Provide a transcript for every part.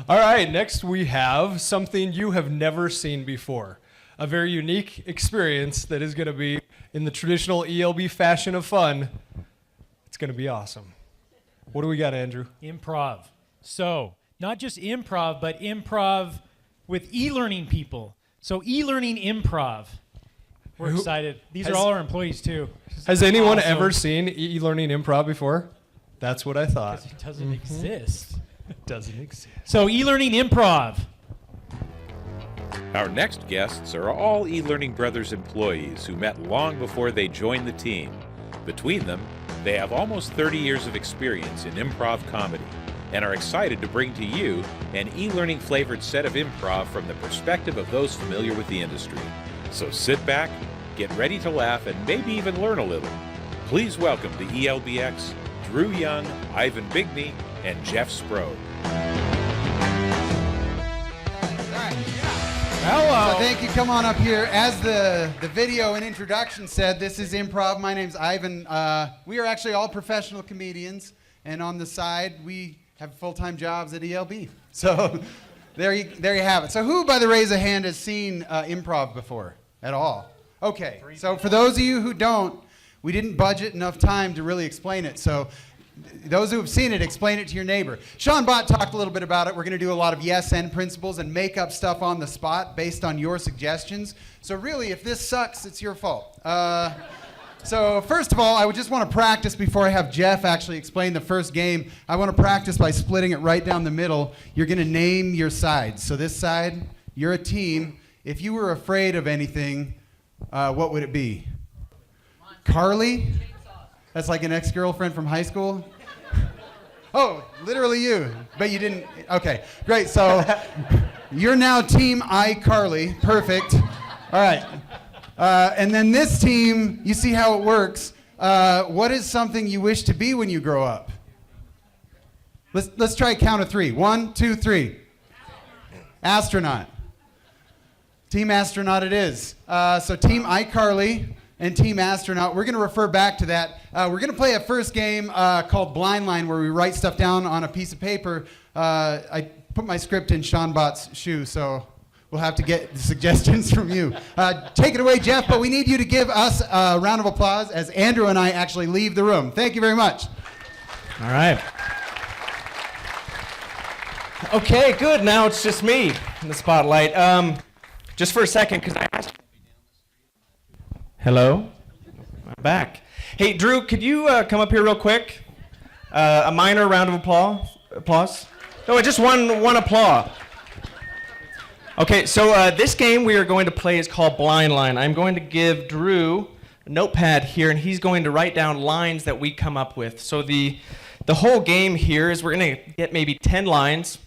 All right, next we have something you have never seen before. A very unique experience that is going to be in the traditional ELB fashion of fun. It's going to be awesome. What do we got, Andrew? Improv. So, not just improv, but improv with e-learning people. So, e-learning improv. We're excited. These are all our employees, too. Has anyone ever seen e-learning improv before? That's what I thought. Because it doesn't exist. It doesn't exist. So, e-learning improv. Our next guests are all eLearning Brothers employees who met long before they joined the team. Between them, they have almost 30 years of experience in improv comedy and are excited to bring to you an e-learning flavored set of improv from the perspective of those familiar with the industry. So sit back, get ready to laugh, and maybe even learn a little. Please welcome the eLBX, Drew Young, Ivan Bigney, and Jeff Sproge. Hello. So thank you. Come on up here. As the video and introduction said, this is Improv. My name's Ivan. We are actually all professional comedians, and on the side, we have full-time jobs at ELB. So there you have it. So who, by the raise of hand, has seen Improv before at all? Okay. So for those of you who don't, we didn't budget enough time to really explain it. So those who have seen it, explain it to your neighbor. Sean Bott talked a little bit about it. We're going to do a lot of yes-and principles and make up stuff on the spot based on your suggestions. So really, if this sucks, it's your fault. So first of all, I would just want to practice before I have Jeff actually explain the first game. I want to practice by splitting it right down the middle. You're going to name your sides. So this side, you're a team. If you were afraid of anything, what would it be? Carly? That's like an ex-girlfriend from high school? Oh, literally you. But you didn't. Okay, great. So you're now Team iCarly. Perfect. All right. And then this team, you see how it works. What is something you wish to be when you grow up? Let's try a count of three. 1, 2, 3. Astronaut. Team astronaut it is. So Team iCarly and Team Astronaut. We're going to refer back to that. We're going to play a first game called Blind Line, where we write stuff down on a piece of paper. I put my script in Sean Bott's shoe, so we'll have to get suggestions from you. Take it away, Jeff, but we need you to give us a round of applause as Andrew and I actually leave the room. Thank you very much. All right. Okay, good. Now it's just me in the spotlight. Just for a second, because I asked. Hello? I'm back. Hey, Drew, could you come up here real quick? A minor round of applause? No, just one applause. Okay, so this game we are going to play is called Blind Line. I'm going to give Drew a notepad here, and he's going to write down lines that we come up with. So the whole game here is we're going to get maybe 10 lines.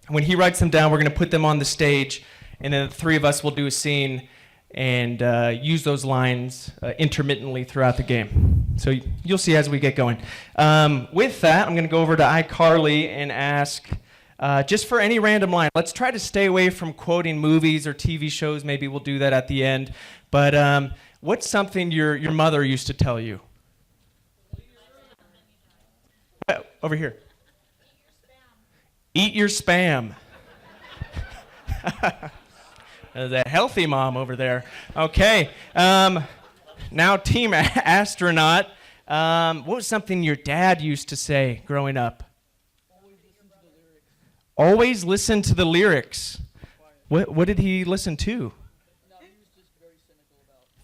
When he writes them down, we're going to put them on the stage, and then the three of us will do a scene and use those lines intermittently throughout the game. So you'll see as we get going. With that, I'm going to go over to iCarly and ask, just for any random line, let's try to stay away from quoting movies or TV shows. Maybe we'll do that at the end. But what's something your mother used to tell you? Over here. Eat your spam. The healthy mom over there. Okay. Now, Team Astronaut. What was something your dad used to say growing up? Always listen to the lyrics. What did he listen to? No, he was just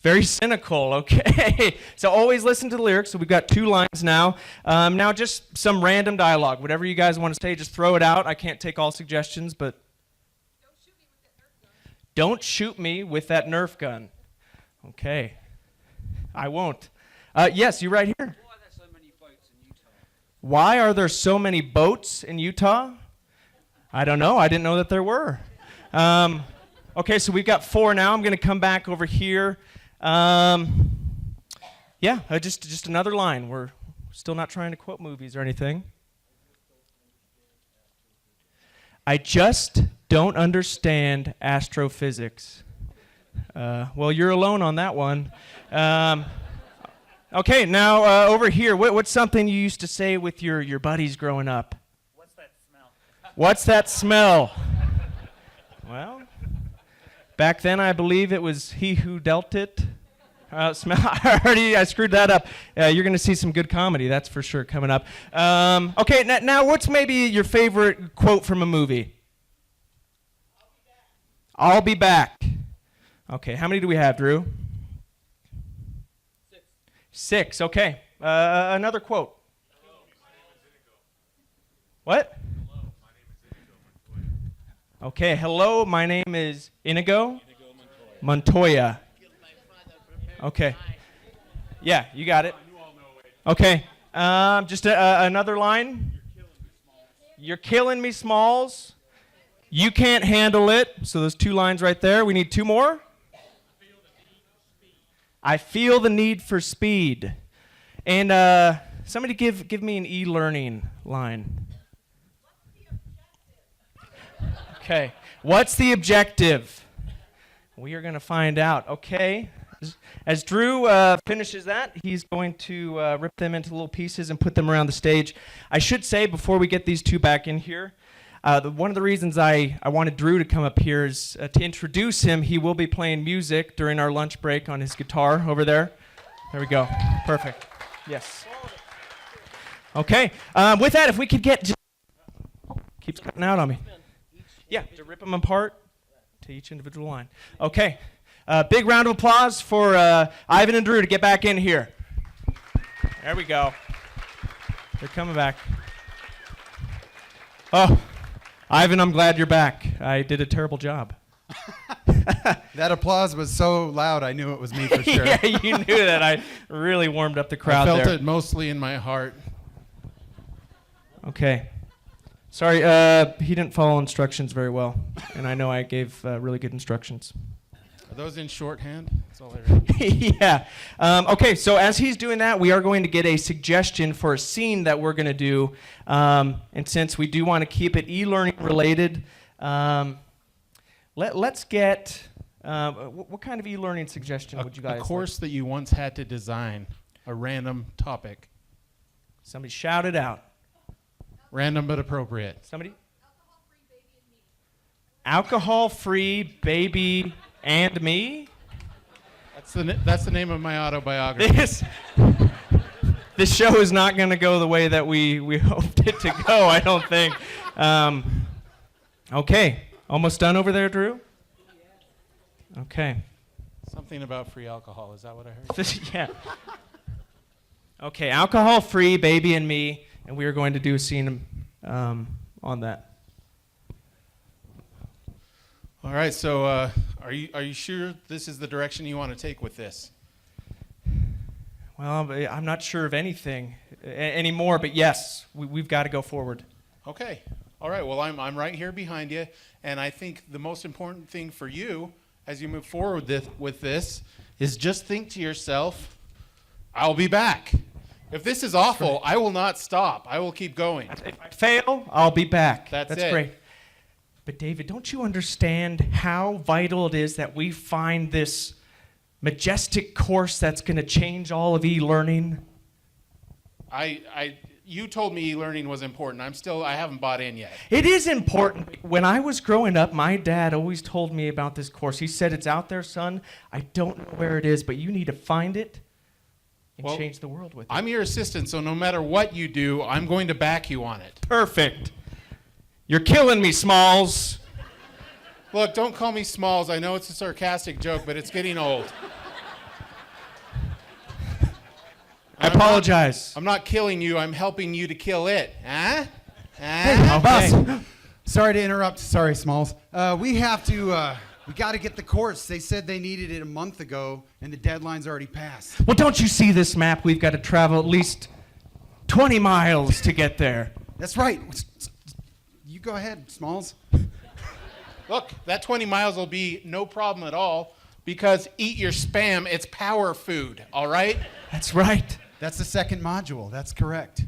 very cynical. Okay. So always listen to the lyrics. So we've got 2 lines now. Now just some random dialogue. Whatever you guys want to say, just throw it out. I can't take all suggestions, but don't shoot me with that Nerf gun. Okay. I won't. Yes, you right here. Why are there so many boats in Utah? Why are there so many boats in Utah? I don't know. I didn't know that there were. Okay, so we've got 4 now. I'm going to come back over here. Just another line. We're still not trying to quote movies or anything. I just don't understand astrophysics. Well, you're alone on that one. Okay, now over here, what's something you used to say with your buddies growing up? What's that smell? What's that smell? Well, back then I believe it was he who dealt it. Smell. I screwed that up. You're going to see some good comedy, that's for sure, coming up. Okay, now what's maybe your favorite quote from a movie? I'll be back. Okay, how many do we have, Drew? 6, okay. Another quote. What? Okay, hello, my name is Inigo Montoya. Okay. Yeah, you got it. Okay. Just another line. You're killing me, Smalls. You can't handle it. So there's 2 lines right there. We need 2 more. I feel the need for speed. And somebody give me an eLearning line. Okay. What's the objective? We are going to find out. Okay. As Drew finishes that, he's going to rip them into little pieces and put them around the stage. I should say, before we get these 2 back in here, one of the reasons I wanted Drew to come up here is to introduce him. He will be playing music during our lunch break on his guitar over there. There we go. Perfect. Yes. Okay. With that, if we could get... Keeps cutting out on me. Yeah, to rip them apart to each individual line. Okay. Big round of applause for Ivan and Drew to get back in here. There we go. They're coming back. Oh, Ivan, I'm glad you're back. I did a terrible job. That applause was so loud, I knew it was me for sure. Yeah, you knew that. I really warmed up the crowd I felt there. it mostly in my heart. Okay. Sorry, he didn't follow instructions very well, and I know I gave really good instructions. Are those in shorthand? That's all I read. Yeah. Okay, so as he's doing that, we are going to get a suggestion for a scene that we're going to do. And since we do want to keep it e-learning related, let's get, what kind of e-learning suggestion would you guys A course that you once had to design, a random topic. Somebody shout it out. Random but appropriate. Somebody? Alcohol-free baby and me? That's the name of my autobiography. This show is not going to go the way that we hoped it to go, I don't think. Okay. Almost done over there, Drew? Okay. Something about free alcohol. Is that what I heard? Yeah. Okay, alcohol-free baby and me, and we are going to do a scene on that. All right. So, are you sure this is the direction you want to take with this? Well, I'm not sure of anything anymore, but yes, we've got to go forward. Okay. All right. Well, I'm right here behind you, and I think the most important thing for you as you move forward with this is just think to yourself, I'll be back. If this is awful, I will not stop. I will keep going. If I fail, I'll be back. That's That's it. great. But David, don't you understand how vital it is that we find this majestic course that's going to change all of e-learning? You told me e-learning was important. I haven't bought in yet. It is important. When I was growing up, my dad always told me about this course. He said, it's out there, son. I don't know where it is, but you need to find it and change the world with it. I'm your assistant, so no matter what you do, I'm going to back you on it. Perfect. You're killing me, Smalls. Look, don't call me Smalls. I know it's a sarcastic joke, but it's getting old. I apologize. I'm not killing you. I'm helping you to kill it. Huh? Hey, Okay. boss. Sorry to interrupt. Sorry, Smalls. We got to get the course. They said they needed it a month ago, and the deadline's already passed. Well, don't you see this map? We've got to travel at least 20 miles to get there. That's right. You go ahead, Smalls. Look, that 20 miles will be no problem at all because eat your spam. It's power food, all right? That's right. That's the second module. That's correct.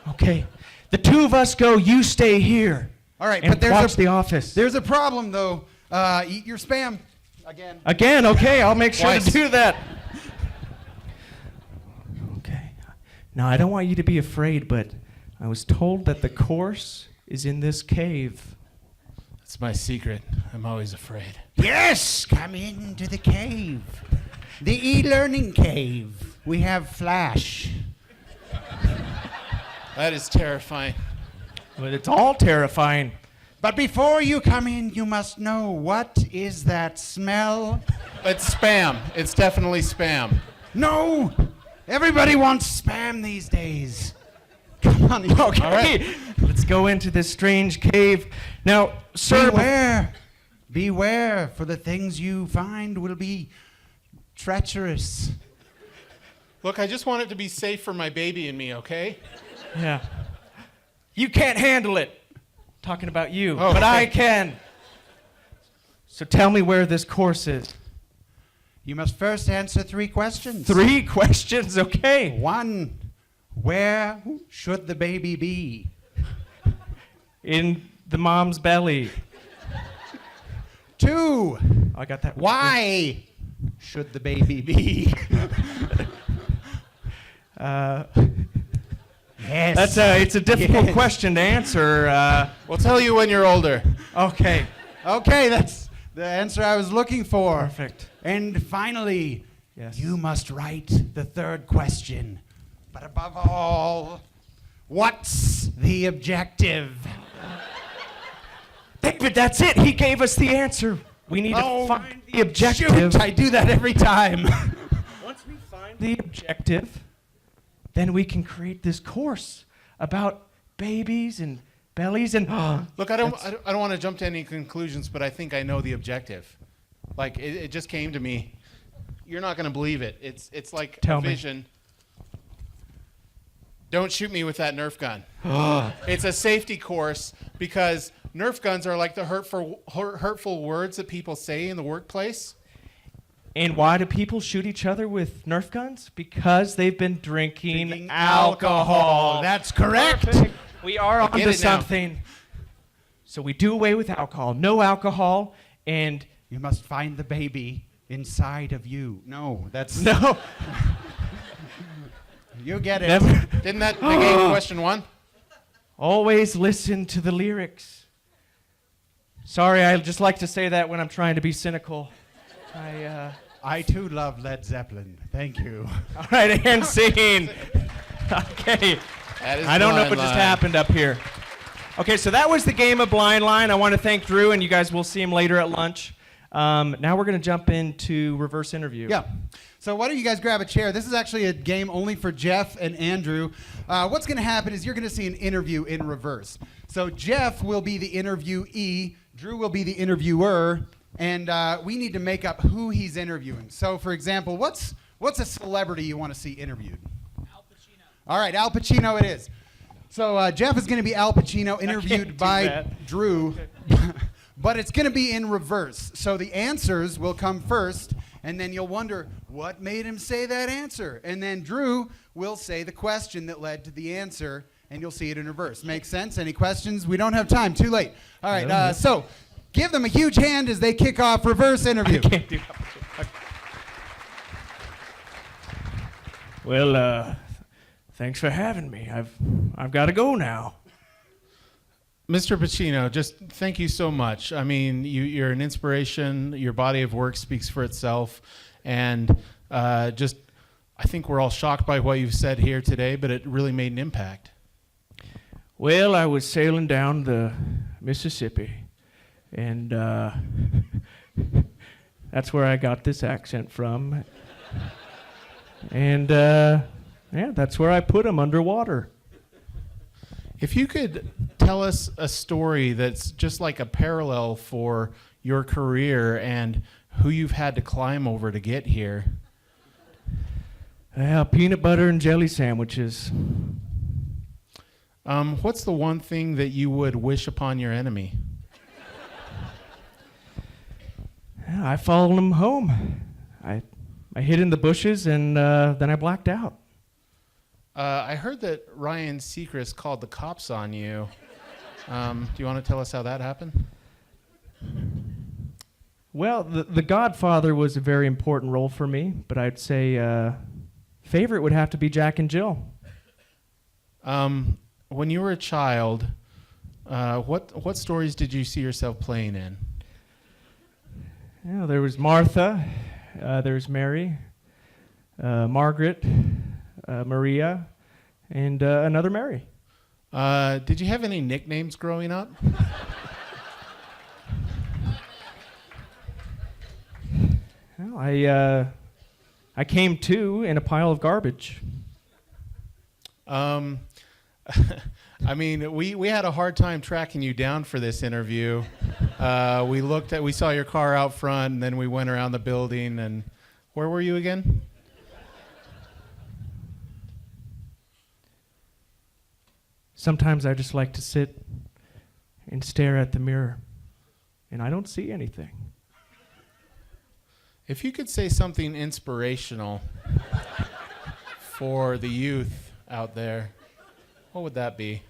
Okay. The 2 of us go, you stay here. All right, and but there's watch The Office. There's a problem, though. Eat your spam. Again. Again, okay, I'll make sure to do that. Okay. Now, I don't want you to be afraid, but I was told that the course is in this cave. That's my secret. I'm always afraid. Yes, come into the cave. The e-learning cave. We have Flash. That is terrifying. But it's all terrifying. But before you come in, you must know, what is that smell? It's spam. It's definitely spam. No! Everybody wants spam these days. Come on. Okay, All right. let's go into this strange cave. Now, sir, Beware. Beware, for the things you find will be treacherous. Look, I just want it to be safe for my baby and me, okay? yeah, you can't handle it. Talking about you, Oh, but I okay. can. So tell me where this course is. You must first answer 3 questions. 3 questions, okay. 1. Where should the baby be? In the mom's belly. 2. I got that. Why should the baby be? Yes. It's a difficult Yes. question to answer. We'll tell you when you're older. Okay, Okay, that's the answer I was looking for. perfect. And finally, Yes. you must write the 3rd question. But above all, what's the objective? David, that's it. He gave us the answer. We need to find the objective. Shoot, I do that every time. Once we find the objective, then we can create this course about babies and bellies and. Look, I don't want to jump to any conclusions, but I think I know the objective. Like, it just came to me. You're not going to believe it. It's like Tell a me. vision. Don't shoot me with that Nerf gun. It's a safety course because Nerf guns are like the hurtful words that people say in the workplace. And why do people shoot each other with Nerf guns? Because they've been drinking alcohol. That's correct. Perfect. We are get onto it now. something. So we do away with alcohol. No alcohol, and You must find the baby inside of you. No, that's no. you get it. Never. Didn't that negate question 1? Always listen to the lyrics. Sorry, I just like to say that when I'm trying to be cynical. I too love Led Zeppelin. Thank you. All right, and scene. Okay. That is I don't know blind what just line. happened up here. Okay, so that was the game of Blind Line. I want to thank Drew, and you guys will see him later at lunch. Now we're going to jump into reverse interview. Yeah. So why don't you guys grab a chair? This is actually a game only for Jeff and Andrew. What's going to happen is you're going to see an interview in reverse. So Jeff will be the interviewee, Drew will be the interviewer, and we need to make up who he's interviewing. So, for example, what's a celebrity you want to see interviewed? Al Pacino. All right, Al Pacino it is. So Jeff is going to be Al Pacino, interviewed do by that. Drew, but it's going to be in reverse. So the answers will come first, and then you'll wonder, what made him say that answer? And then Drew will say the question that led to the answer, and you'll see it in reverse. Make sense? Any questions? We don't have time. Too late. All right, so give them a huge hand as they kick off reverse interview. Can't do that. Well, thanks for having me. I've got to go now. Mr. Pacino, just thank you so much. I mean, you're an inspiration. Your body of work speaks for itself. And I think we're all shocked by what you've said here today, but it really made an impact. Well, I was sailing down the Mississippi, and that's where I got this accent from. And yeah, that's where I put him, underwater. If you could tell us a story that's just like a parallel for your career and who you've had to climb over to get here. Peanut butter and jelly sandwiches. What's the one thing that you would wish upon your enemy? Yeah, I followed him home. I hid in the bushes, and then I blacked out. I heard that Ryan Seacrest called the cops on you. Do you want to tell us how that happened? Well, the Godfather was a very important role for me, but I'd say favorite would have to be Jack and Jill. When you were a child, What stories did you see yourself playing in? Yeah, there was Martha, there was Mary, Margaret, Maria, and another Mary. Did you have any nicknames growing up? Well, I came to in a pile of garbage. I mean, we had a hard time tracking you down for this interview. We saw your car out front, and then we went around the building. And where were you again? Sometimes I just like to sit and stare at the mirror, and I don't see anything. If you could say something inspirational for the youth out there, what would that be?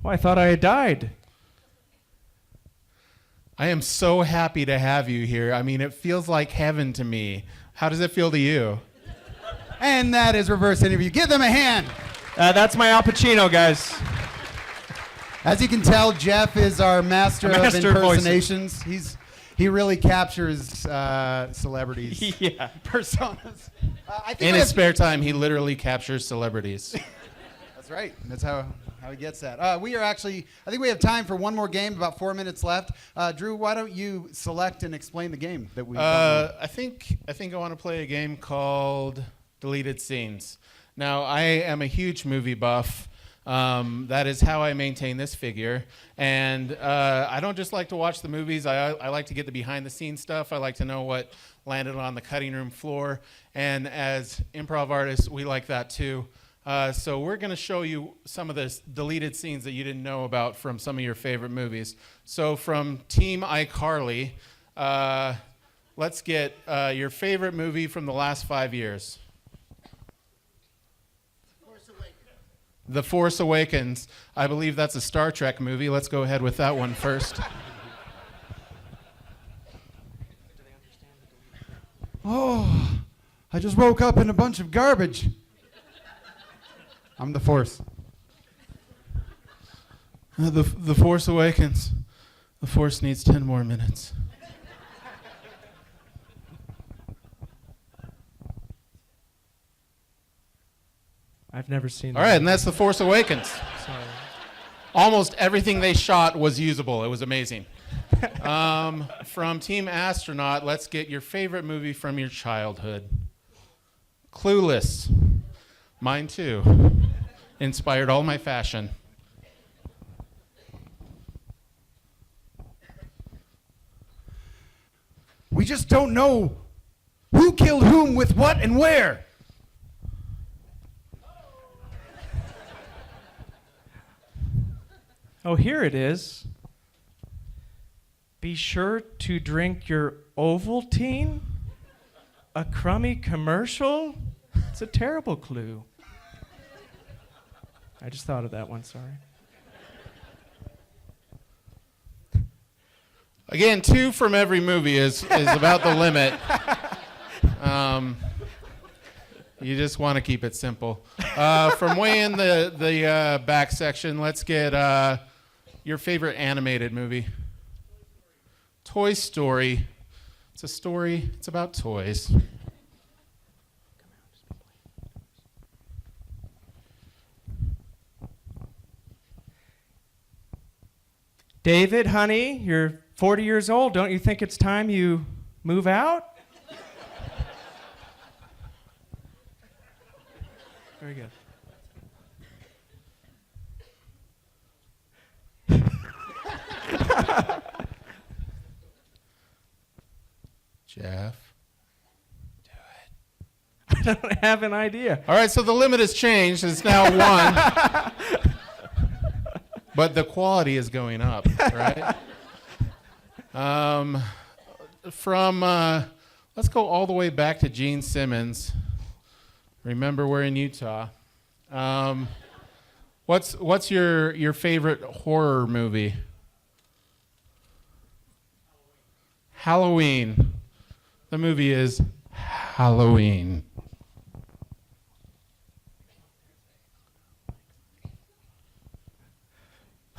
Well, I thought I had died. I am so happy to have you here. I mean, it feels like heaven to me. How does it feel to you? And that is reverse interview. Give them a hand. That's my Al Pacino, guys. As you can tell, Jeff is our master of Master of impersonations. He really captures celebrities. Yeah. Personas. I think In we his have- spare time, he literally captures celebrities. That's right. That's how he gets that. I think we have time for one more game, about 4 minutes left. Drew, why don't you select and explain the game that we I think I want to play a game called Deleted Scenes. Now, I am a huge movie buff. That is how I maintain this figure. And I don't just like to watch the movies. I like to get the behind-the-scenes stuff. I like to know what landed on the cutting room floor. And as improv artists, we like that too. So we're going to show you some of the deleted scenes that you didn't know about from some of your favorite movies. So from Team iCarly, let's get your favorite movie from the last 5 years. The Force Awakens. I believe that's a Star Trek movie. Let's go ahead with that one first. Oh, I just woke up in a bunch of garbage. I'm the Force. The Force Awakens. The Force needs 10 more minutes. I've never seen that. All right, and that's The Force Awakens. Sorry. Almost everything they shot was usable. It was amazing. From Team Astronaut, let's get your favorite movie from your childhood. Clueless. Mine too. Inspired all my fashion. We just don't know who killed whom with what and where. Oh, here it is. Be sure to drink your Ovaltine. A crummy commercial? It's a terrible clue. I just thought of that one, sorry. Again, 2 from every movie is about the limit. You just want to keep it simple. From way in the back section, let's get your favorite animated movie. Toy Story. It's a story. It's about toys. David, honey, you're 40 years old. Don't you think it's time you move out? Very good. Jeff. I don't have an idea. All right, so the limit has changed. It's now 1. But the quality is going up, right? Let's go all the way back to Gene Simmons. Remember, we're in Utah. What's your favorite horror movie? Halloween. The movie is Halloween.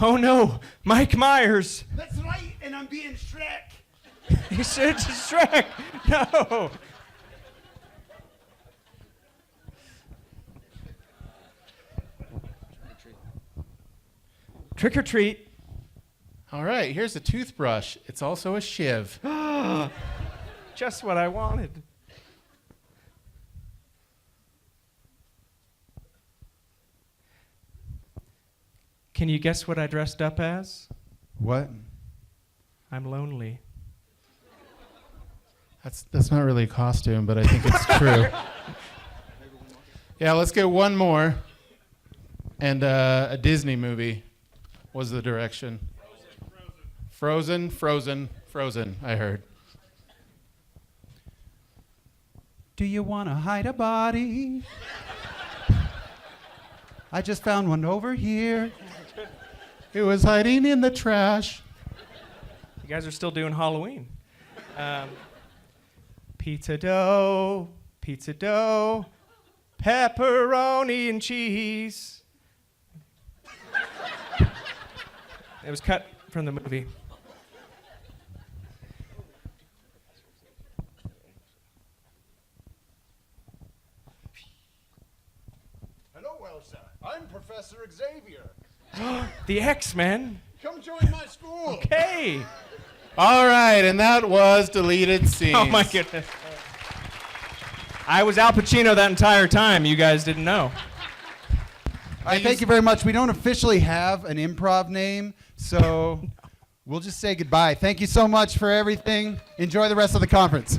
Oh no, Mike Myers. That's right, and I'm being Shrek. He said to Shrek. No. Trick or treat. All right, here's a toothbrush. It's also a shiv. Just what I wanted. Can you guess what I dressed up as? What? I'm lonely. That's not really a costume, but I think it's true. Yeah, let's get one more. And a Disney movie was the direction. Frozen, I heard. Do you want to hide a body? I just found one over here. It was hiding in the trash. You guys are still doing Halloween. Pizza dough, pepperoni and cheese. It was cut from the movie. Hello, Elsa. I'm Professor Xavier. The X-Men. Come join my school. Okay. All right, and that was deleted scenes. Oh my goodness. I was Al Pacino that entire time. You guys didn't know. All right, thank you very much. We don't officially have an improv name, so we'll just say goodbye. Thank you so much for everything. Enjoy the rest of the conference.